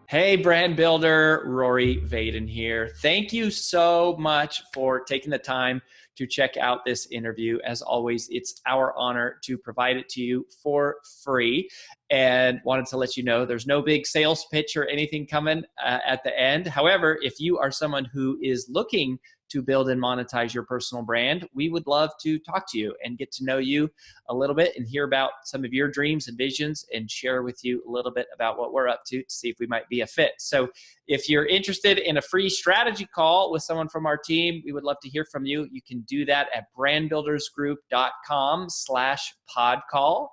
Hey, brand builder, Rory Vaden here. Thank you so much for taking the time to check out this interview. As always, it's our honor to provide it to you for free. And wanted to let you know there's no big sales pitch or anything coming at the end. However, if you are someone who is looking to build and monetize your personal brand, we would love to talk to you and get to know you a little bit and hear about some of your dreams and visions and share with you a little bit about what we're up to see if we might be a fit. So if you're interested in a free strategy call with someone from our team, we would love to hear from you. You can do that at brandbuildersgroup.com/podcall,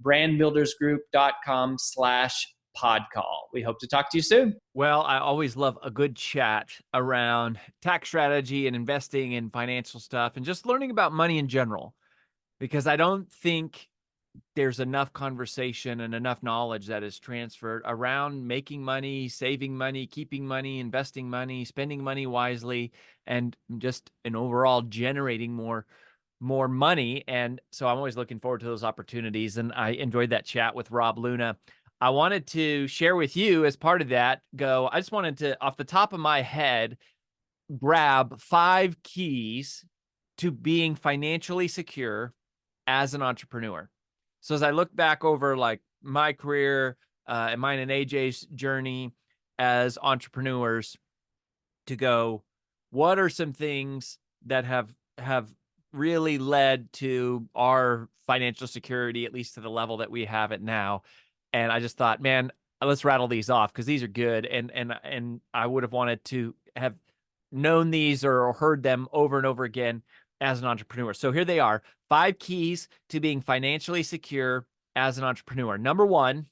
brandbuildersgroup.com/podcall. We hope to talk to you soon. Well, I always love a good chat around tax strategy and investing in financial stuff and just learning about money in general, because I don't think there's enough conversation and enough knowledge that is transferred around making money, saving money, keeping money, investing money, spending money wisely, and just an overall generating more money. And so I'm always looking forward to those opportunities. And I enjoyed that chat with Rob Luna. I wanted to share with you as part of that, I just wanted to, off the top of my head, grab 5 keys to being financially secure as an entrepreneur. So as I look back over like my career and mine and AJ's journey as entrepreneurs, to go, what are some things that have really led to our financial security, at least to the level that we have it now? And I just thought, man, let's rattle these off because these are good. And I would have wanted to have known these or heard them over and over again as an entrepreneur. So here they are: 5 keys to being financially secure as an entrepreneur. Number 1,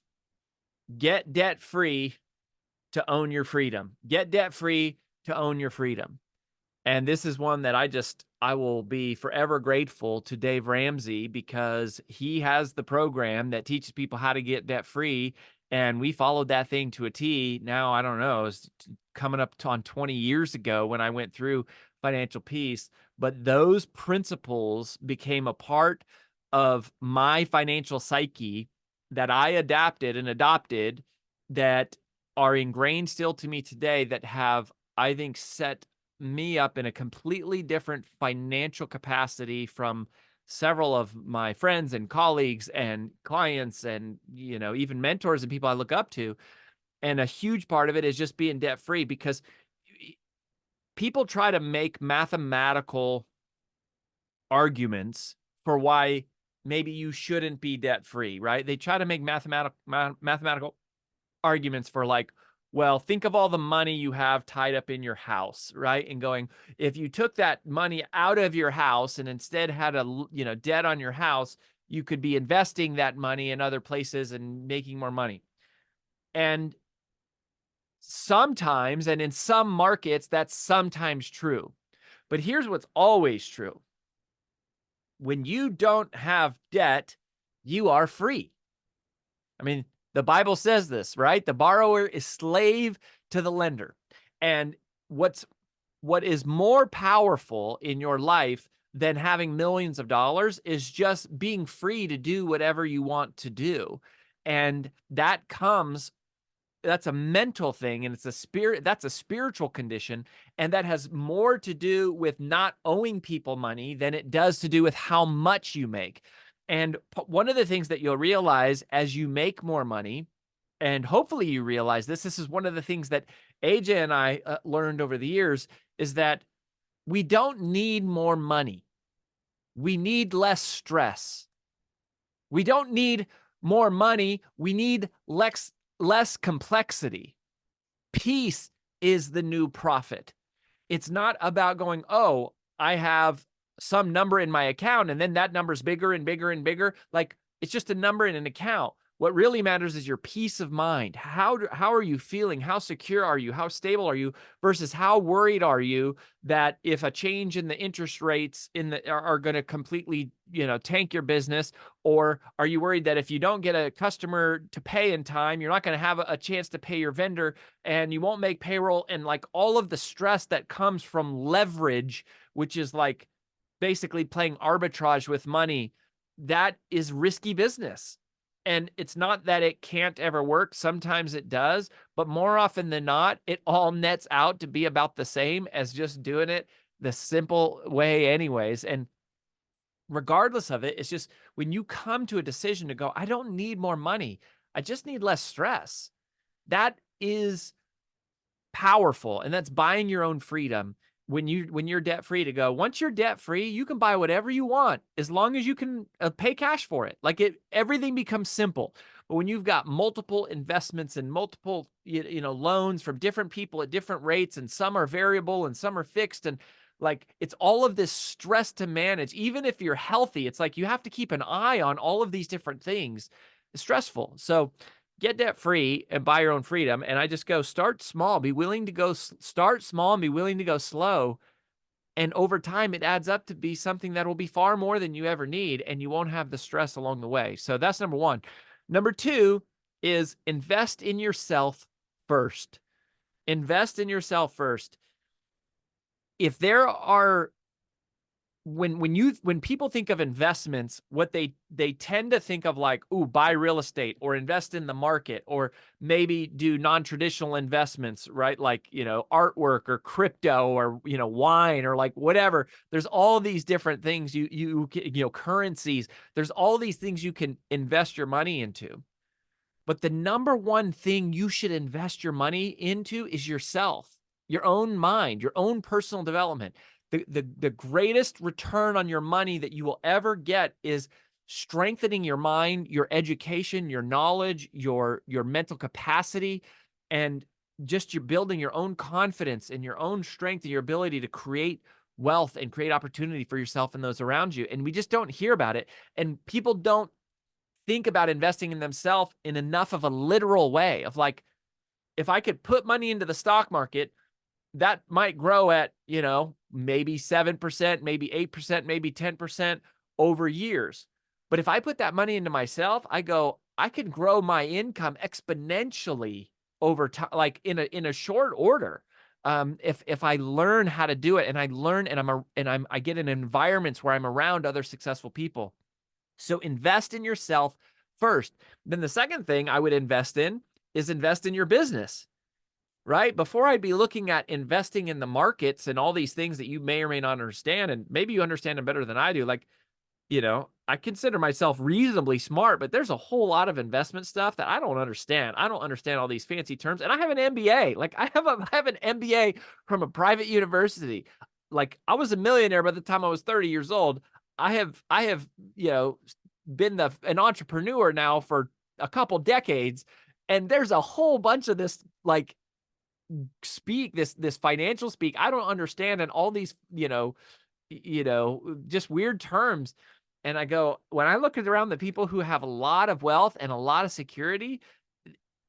get debt free to own your freedom. Get debt free to own your freedom. And this is one that I will be forever grateful to Dave Ramsey, because he has the program that teaches people how to get debt free. And we followed that thing to a T. Now, I don't know, it's coming up on 20 years ago when I went through Financial Peace. But those principles became a part of my financial psyche that I adapted and adopted, that are ingrained still to me today, that have, I think, set me up in a completely different financial capacity from several of my friends and colleagues and clients and, even mentors and people I look up to. And a huge part of it is just being debt free, because people try to make mathematical arguments for why maybe you shouldn't be debt free, right? They try to make mathematical arguments for, like, well, think of all the money you have tied up in your house, right? And going, if you took that money out of your house and instead had debt on your house, you could be investing that money in other places and making more money. And sometimes, and in some markets, that's sometimes true. But here's what's always true: when you don't have debt, you are free. I mean, the Bible says this, right? The borrower is slave to the lender. And what is more powerful in your life than having millions of dollars is just being free to do whatever you want to do. And that's a mental thing, and that's a spiritual condition. And that has more to do with not owing people money than it does to do with how much you make. And one of the things that you'll realize as you make more money, and hopefully you realize this is one of the things that AJ and I learned over the years, is that we don't need more money. We need less stress. We don't need more money. We need less complexity. Peace is the new profit. It's not about going, oh, I have some number in my account and then that number's bigger and bigger and bigger. Like, it's just a number in an account. What really matters is your peace of mind. How are you feeling? How secure are you? How stable are you? Versus how worried are you that if a change in the interest rates are going to completely, tank your business? Or are you worried that if you don't get a customer to pay in time, you're not going to have a chance to pay your vendor and you won't make payroll? And like all of the stress that comes from leverage, which is like basically playing arbitrage with money, that is risky business. And it's not that it can't ever work. Sometimes it does, but more often than not, it all nets out to be about the same as just doing it the simple way anyways. And regardless of it, it's just when you come to a decision to go, I don't need more money. I just need less stress. That is powerful, and that's buying your own freedom. When you're debt free to go, once you're debt free, you can buy whatever you want as long as you can pay cash for it. Like everything becomes simple. But when you've got multiple investments and multiple loans from different people at different rates, and some are variable and some are fixed, and like it's all of this stress to manage. Even if you're healthy, it's like you have to keep an eye on all of these different things. It's stressful. So get debt free and buy your own freedom. And I just go start small, be willing to go start small and be willing to go slow. And over time, it adds up to be something that will be far more than you ever need. And you won't have the stress along the way. So that's number one. Number two is invest in yourself first. Invest in yourself first. If there are when people think of investments, what they tend to think of like, ooh, buy real estate or invest in the market or maybe do non-traditional investments, right? Like, artwork or crypto or, wine or like whatever. There's all these different things currencies. There's all these things you can invest your money into. But the number one thing you should invest your money into is yourself, your own mind, your own personal development. The greatest return on your money that you will ever get is strengthening your mind, your education, your knowledge, your mental capacity, and just you're building your own confidence and your own strength and your ability to create wealth and create opportunity for yourself and those around you. And we just don't hear about it. And people don't think about investing in themselves in enough of a literal way of like, if I could put money into the stock market, that might grow at, maybe 7%, maybe 8%, maybe 10% over years. But if I put that money into myself, I could grow my income exponentially over time, like in a short order. If I learn how to do it and I learn and I get in environments where I'm around other successful people. So invest in yourself first. Then the second thing I would invest in is invest in your business, right? Before I'd be looking at investing in the markets and all these things that you may or may not understand, and maybe you understand them better than I do. Like, I consider myself reasonably smart, but there's a whole lot of investment stuff that I don't understand. I don't understand all these fancy terms. And I have an MBA. Like I have an MBA from a private university. Like I was a millionaire by the time I was 30 years old. I have been an entrepreneur now for a couple decades, and there's a whole bunch of this like this financial speak I don't understand, and all these just weird terms. And I go, when I look around the people who have a lot of wealth and a lot of security,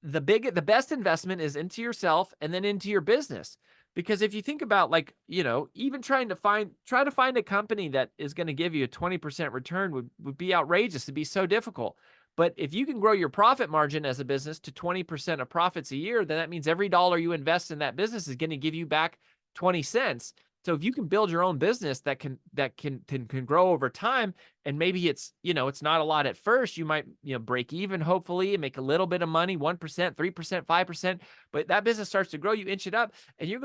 the best investment is into yourself and then into your business. Because if you think about like, even try to find a company that is going to give you a 20% return would be outrageous. It'd be so difficult. But if you can grow your profit margin as a business to 20% of profits a year, then that means every dollar you invest in that business is going to give you back 20 cents. So if you can build your own business that can grow over time, and maybe it's not a lot at first, you might break even hopefully and make a little bit of money, 1%, 3%, 5%, but that business starts to grow, you inch it up, and you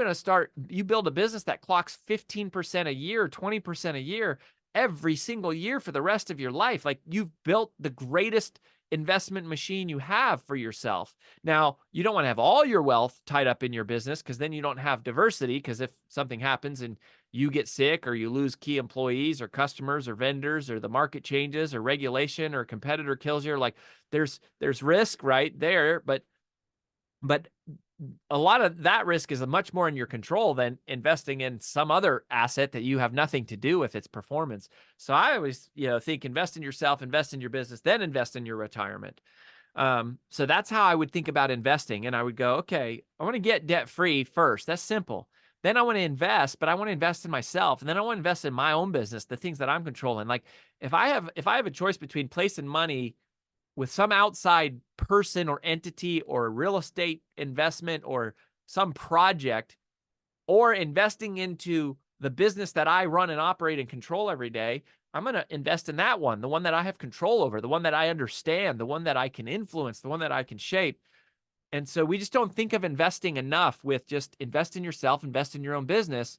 build a business that clocks 15% a year, 20% a year, every single year for the rest of your life. Like you've built the greatest investment machine you have for yourself. Now, you don't want to have all your wealth tied up in your business because then you don't have diversity. Because if something happens and you get sick or you lose key employees or customers or vendors or the market changes or regulation or a competitor kills you, like there's risk right there. But a lot of that risk is much more in your control than investing in some other asset that you have nothing to do with its performance. So I always, think invest in yourself, invest in your business, then invest in your retirement. So that's how I would think about investing. And I would go, okay, I want to get debt free first. That's simple. Then I want to invest, but I want to invest in myself. And then I want to invest in my own business, the things that I'm controlling. Like if I have a choice between placing money with some outside person or entity or a real estate investment or some project, or investing into the business that I run and operate and control every day, I'm going to invest in that one, the one that I have control over, the one that I understand, the one that I can influence, the one that I can shape. And so we just don't think of investing enough with just invest in yourself, invest in your own business.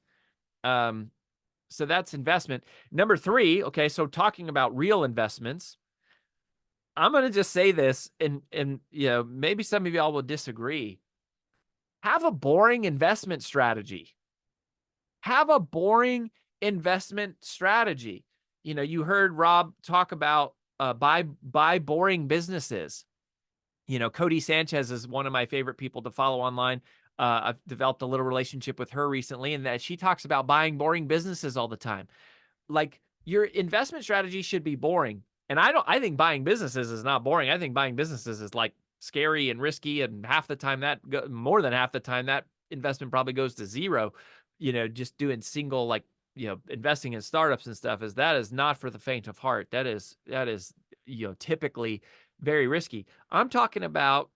Um, so that's investment. Number three, okay, so talking about real investments, I'm going to just say this, and maybe some of y'all will disagree. Have a boring investment strategy. Have a boring investment strategy. You heard Rob talk about buy boring businesses. Cody Sanchez is one of my favorite people to follow online. I've developed a little relationship with her recently, and that she talks about buying boring businesses all the time. Like, your investment strategy should be boring. And I think buying businesses is not boring. I think buying businesses is like scary and risky. And more than half the time, that investment probably goes to zero. Just doing single, like, investing in startups and stuff that is not for the faint of heart. That is, typically very risky. I'm talking about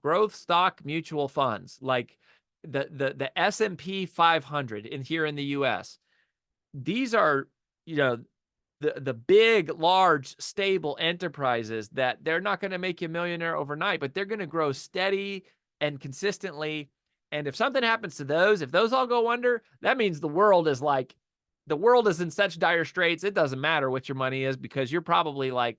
growth stock mutual funds, like the S&P 500 here in the US. These are, you know, the big, large, stable enterprises that they're not going to make you a millionaire overnight, but they're going to grow steady and consistently. And if something happens to those, if those all go under, that means the world is in such dire straits. It doesn't matter what your money is, because you're probably like,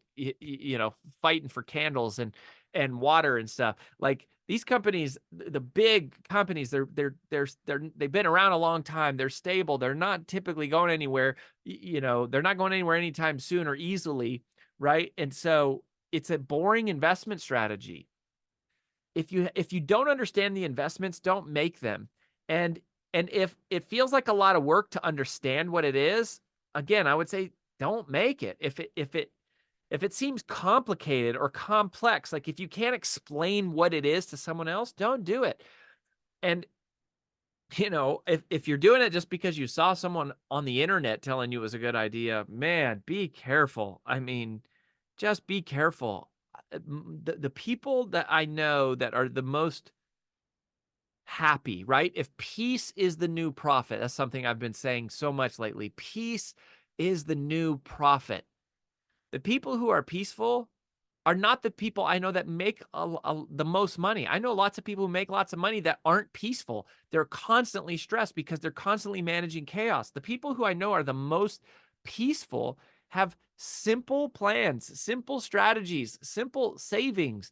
fighting for candles and water and stuff. Like, these companies, the big companies, they've been around a long time. They're stable. They're not typically going anywhere. They're not going anywhere anytime soon or easily, right? And so it's a boring investment strategy. If you don't understand the investments, don't make them. And if it feels like a lot of work to understand what it is, again, I would say don't make it. If it seems complicated or complex, like if you can't explain what it is to someone else, don't do it. And if you're doing it just because you saw someone on the internet telling you it was a good idea, man, be careful. I mean, just be careful. The people that I know that are the most happy, right? If peace is the new profit, that's something I've been saying so much lately. Peace is the new profit. The people who are peaceful are not the people I know that make the most money. I know lots of people who make lots of money that aren't peaceful. They're constantly stressed because they're constantly managing chaos. The people who I know are the most peaceful have simple plans, simple strategies, simple savings.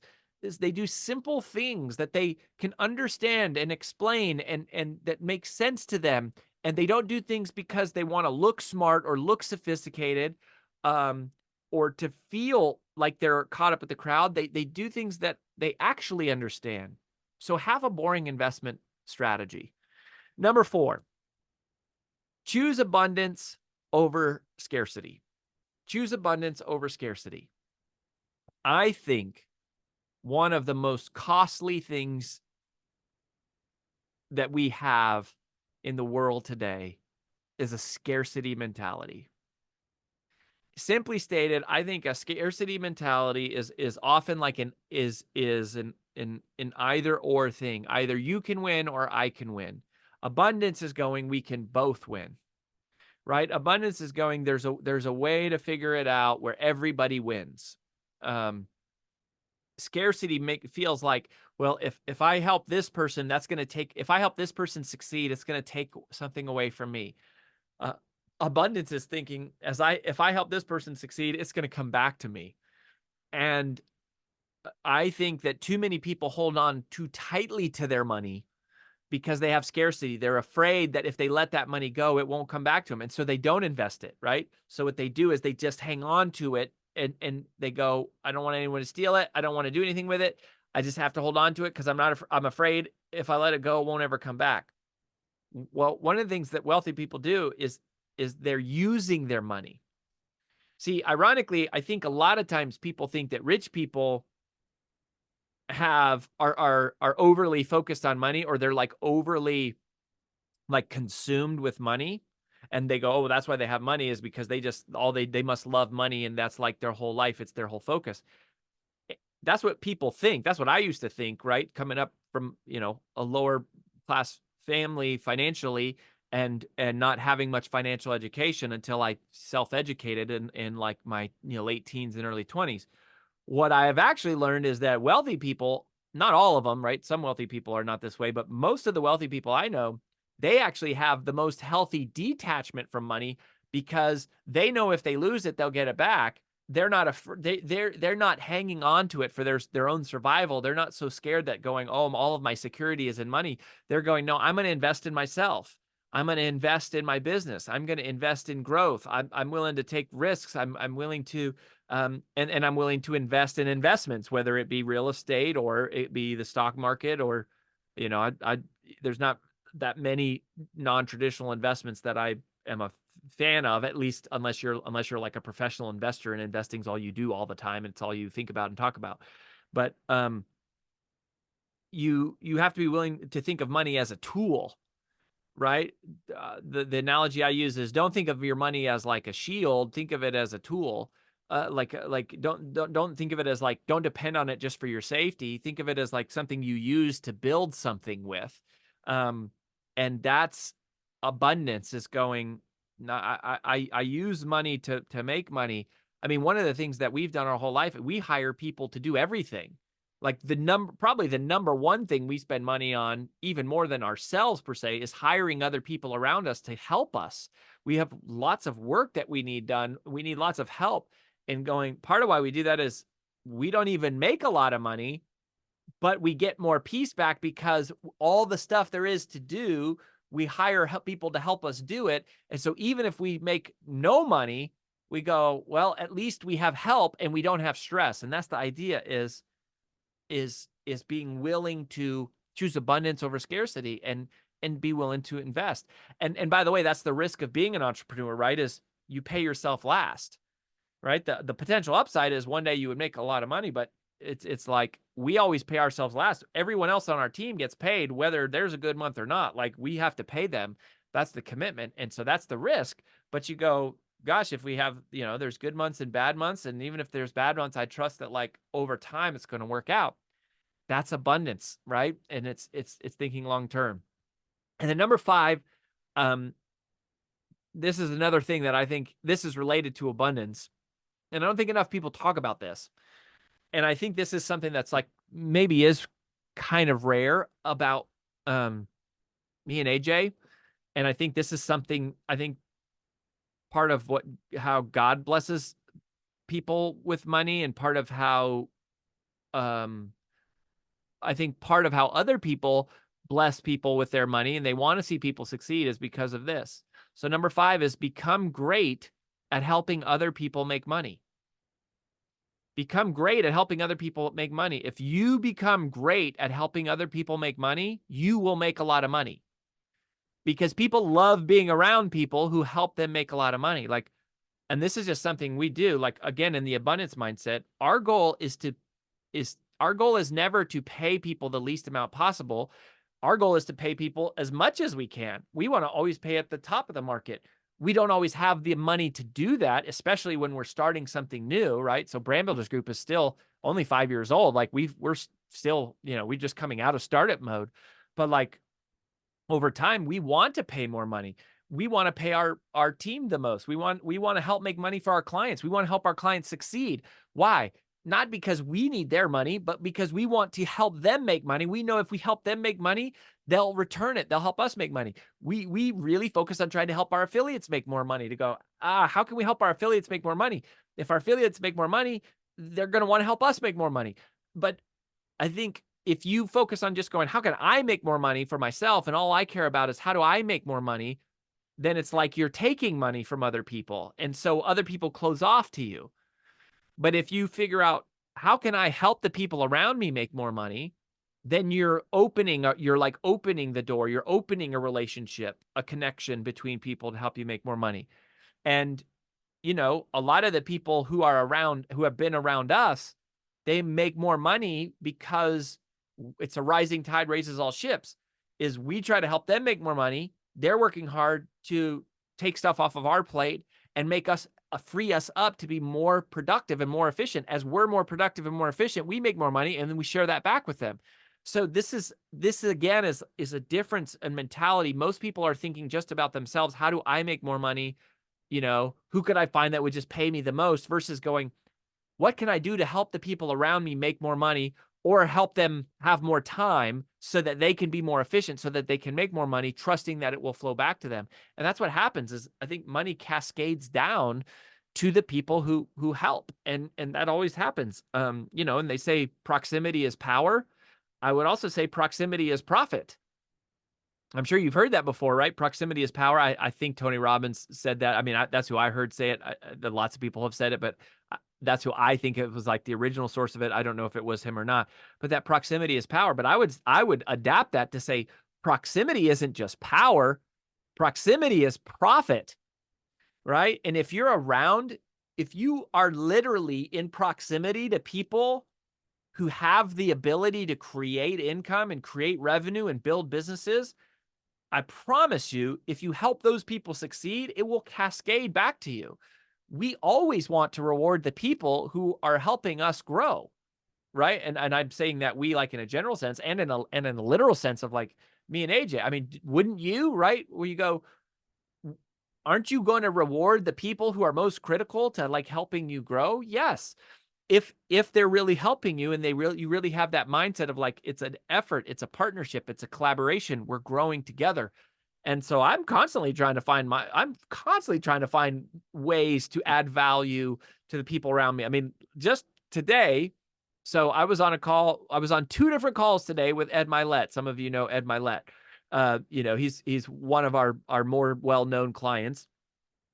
They do simple things that they can understand and explain, and that make sense to them. And they don't do things because they want to look smart or look sophisticated, or to feel like they're caught up with the crowd. They do things that they actually understand. So have a boring investment strategy. Number 4, choose abundance over scarcity. Choose abundance over scarcity. I think one of the most costly things that we have in the world today is a scarcity mentality. Simply stated, I think a scarcity mentality is often like an either or thing. Either you can win or I can win. Abundance is going, we can both win. Right? Abundance is going, there's a way to figure it out where everybody wins. Scarcity feels like, well, if I help this person, if I help this person succeed, it's going to take something away from me. Abundance is thinking, if I help this person succeed, it's going to come back to me. And I think that too many people hold on too tightly to their money because they have scarcity. They're afraid that if they let that money go, it won't come back to them. And so they don't invest it, right? So what they do is they just hang on to it, and they go, I don't want anyone to steal it. I don't want to do anything with it. I just have to hold on to it because I'm afraid if I let it go, it won't ever come back. Well, one of the things that wealthy people do is they're using their money. See, ironically, I think a lot of times people think that rich people are overly focused on money, or they're like overly like consumed with money, and they go, oh, that's why they have money, is because they must love money, and that's like their whole life. It's their whole focus. That's what people think. That's what I used to think, right? Coming up from, a lower class family financially, and not having much financial education until I self-educated in like my late teens and early 20s. What I have actually learned is that wealthy people, not all of them, right? Some wealthy people are not this way, but most of the wealthy people I know, they actually have the most healthy detachment from money because they know if they lose it, they'll get it back. They're not they're not hanging on to it for their own survival. They're not so scared that going, oh, all of my security is in money. They're going, no, I'm going to invest in myself. I'm going to invest in my business. I'm going to invest in growth. I'm willing to take risks. I'm willing to and I'm willing to invest in investments, whether it be real estate or it be the stock market, or, I there's not that many non-traditional investments that I am a fan of, at least unless you're like a professional investor and investing's all you do all the time. And it's all you think about and talk about. But you have to be willing to think of money as a tool, right? The analogy I use is, don't think of your money as like a shield. Think of it as a tool. Like don't think of it as like, don't depend on it just for your safety. Think of it as like something you use to build something with. Um, and that's abundance is going. I use money to make money. I mean, one of the things that we've done our whole life, we hire people to do everything. Like probably the number one thing we spend money on, even more than ourselves per se, is hiring other people around us to help us. We have lots of work that we need done. We need lots of help. And going, part of why we do that is we don't even make a lot of money, but we get more peace back because all the stuff there is to do, we hire people to help us do it. And so even if we make no money, we go, well, at least we have help and we don't have stress. And that's the idea is being willing to choose abundance over scarcity and be willing to invest. And by the way, that's the risk of being an entrepreneur, right? Is you pay yourself last, right? The potential upside is one day you would make a lot of money, but it's like we always pay ourselves last. Everyone else on our team gets paid whether there's a good month or not. Like, we have to pay them. That's the commitment. And so that's the risk. But you go, gosh, if we have, there's good months and bad months, and even if there's bad months, I trust that like over time it's going to work out. That's abundance, right? And it's thinking long term. And then number 5, this is another thing that I think this is related to abundance. And I don't think enough people talk about this. And I think this is something that's like maybe is kind of rare about me and AJ. And I think this is something, I think part of how God blesses people with money, and part of how I think part of how other people bless people with their money and they want to see people succeed is because of this. So number 5 is become great at helping other people make money. Become great at helping other people make money. If you become great at helping other people make money, you will make a lot of money, because people love being around people who help them make a lot of money. Like, and this is just something we do. Like, again, in the abundance mindset, our goal is never to pay people the least amount possible. Our goal is to pay people as much as we can. We want to always pay at the top of the market. We don't always have the money to do that, especially when we're starting something new, right? So Brand Builders Group is still only 5 years old. Like, we're still, we're just coming out of startup mode. But like, over time, we want to pay more money. We want to pay our team the most. We want to help make money for our clients. We want to help our clients succeed. Why? Not because we need their money, but because we want to help them make money. We know if we help them make money, they'll return it. They'll help us make money. We really focus on trying to help our affiliates make more money, to go, how can we help our affiliates make more money? If our affiliates make more money, they're going to want to help us make more money. But I think if you focus on just going, how can I make more money for myself? And all I care about is how do I make more money? Then it's like you're taking money from other people. And so other people close off to you. But if you figure out, how can I help the people around me make more money? Then you're like opening the door. You're opening a relationship, a connection between people to help you make more money. And, a lot of the people who have been around us, they make more money because it's a rising tide raises all ships. Is we try to help them make more money. They're working hard to take stuff off of our plate and make us free us up to be more productive and more efficient. As we're more productive and more efficient, we make more money, and then we share that back with them. So this again is a difference in mentality. Most people are thinking just about themselves. How do I make more money? Who could I find that would just pay me the most versus going, what can I do to help the people around me make more money or help them have more time so that they can be more efficient, so that they can make more money, trusting that it will flow back to them. And that's what happens is I think money cascades down to the people who help. And that always happens. And they say proximity is power. I would also say proximity is profit. I'm sure you've heard that before, right? Proximity is power. I think Tony Robbins said that. I mean, that's who I heard say it. Lots of people have said it, but that's who I think it was like the original source of it. I don't know if it was him or not, but that proximity is power. But I would adapt that to say proximity isn't just power. Proximity is profit, right? And if you are literally in proximity to people who have the ability to create income and create revenue and build businesses, I promise you, if you help those people succeed, it will cascade back to you. We always want to reward the people who are helping us grow, right? And I'm saying that we, like in a general sense and in a literal sense of like me and AJ. I mean, wouldn't you, right? Where you go, aren't you going to reward the people who are most critical to like helping you grow? Yes. If they're really helping you and you really have that mindset of like, it's an effort, it's a partnership, it's a collaboration, we're growing together. And so I'm constantly trying to find ways to add value to the people around me. I mean, just today, so I was on two different calls today with Ed Milet. Some of you know Ed Milet. He's one of our more well-known clients.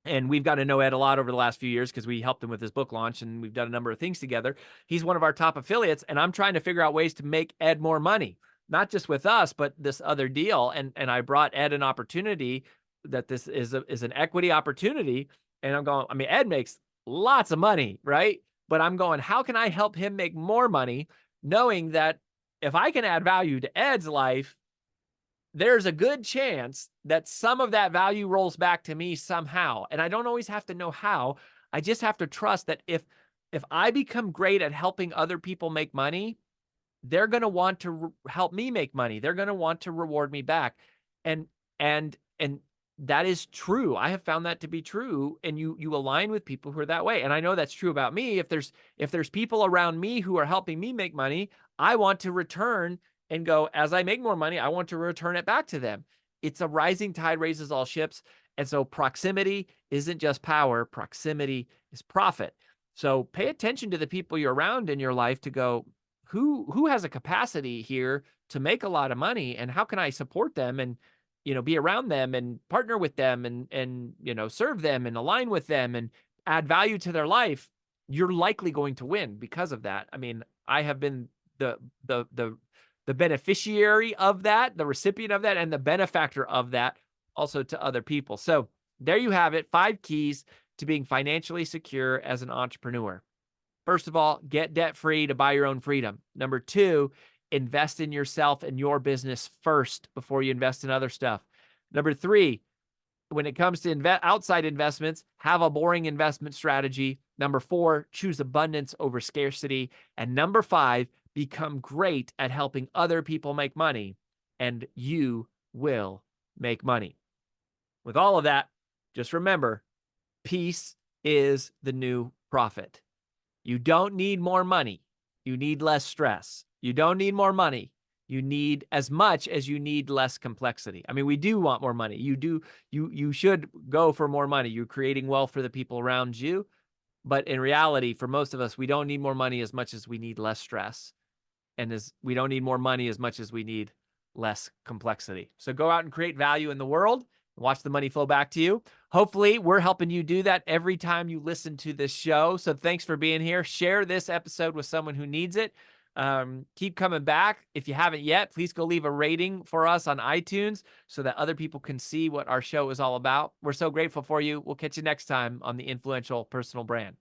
And we've got to know Ed a lot over the last few years because we helped him with his book launch and we've done a number of things together. He's one of our top affiliates, and I'm trying to figure out ways to make Ed more money, not just with us, but this other deal. And I brought Ed an opportunity that this is an equity opportunity. And I'm going, I mean, Ed makes lots of money, right? But I'm going, how can I help him make more money, knowing that if I can add value to Ed's life, there's a good chance that some of that value rolls back to me somehow. And I don't always have to know how. I just have to trust that if I become great at helping other people make money, they're going to want to help me make money. They're going to want to reward me back. And that is true. I have found that to be true. And you align with people who are that way. And I know that's true about me. If there's people around me who are helping me make money, I want to return and go, as I make more money, I want to return it back to them. It's a rising tide raises all ships. And so proximity isn't just power. Proximity is profit. So pay attention to the people you're around in your life to go, who has a capacity here to make a lot of money, and how can I support them and, be around them and partner with them and serve them and align with them and add value to their life. You're likely going to win because of that. I mean, I have been the beneficiary of that, the recipient of that, and the benefactor of that also to other people. So there you have it. 5 keys to being financially secure as an entrepreneur. First of all, get debt-free to buy your own freedom. Number 2, invest in yourself and your business first before you invest in other stuff. Number 3, when it comes to outside investments, have a boring investment strategy. Number 4, choose abundance over scarcity. And number 5, become great at helping other people make money, and you will make money. With all of that, just remember, peace is the new profit. You don't need more money. You need less stress. You don't need more money. You need as much as you need less complexity. I mean, we do want more money. You should go for more money. You're creating wealth for the people around you. But in reality, for most of us, we don't need more money as much as we need less stress. And we don't need more money as much as we need less complexity. So go out and create value in the world. Watch the money flow back to you. Hopefully, we're helping you do that every time you listen to this show. So thanks for being here. Share this episode with someone who needs it. Keep coming back. If you haven't yet, please go leave a rating for us on iTunes so that other people can see what our show is all about. We're so grateful for you. We'll catch you next time on The Influential Personal Brand.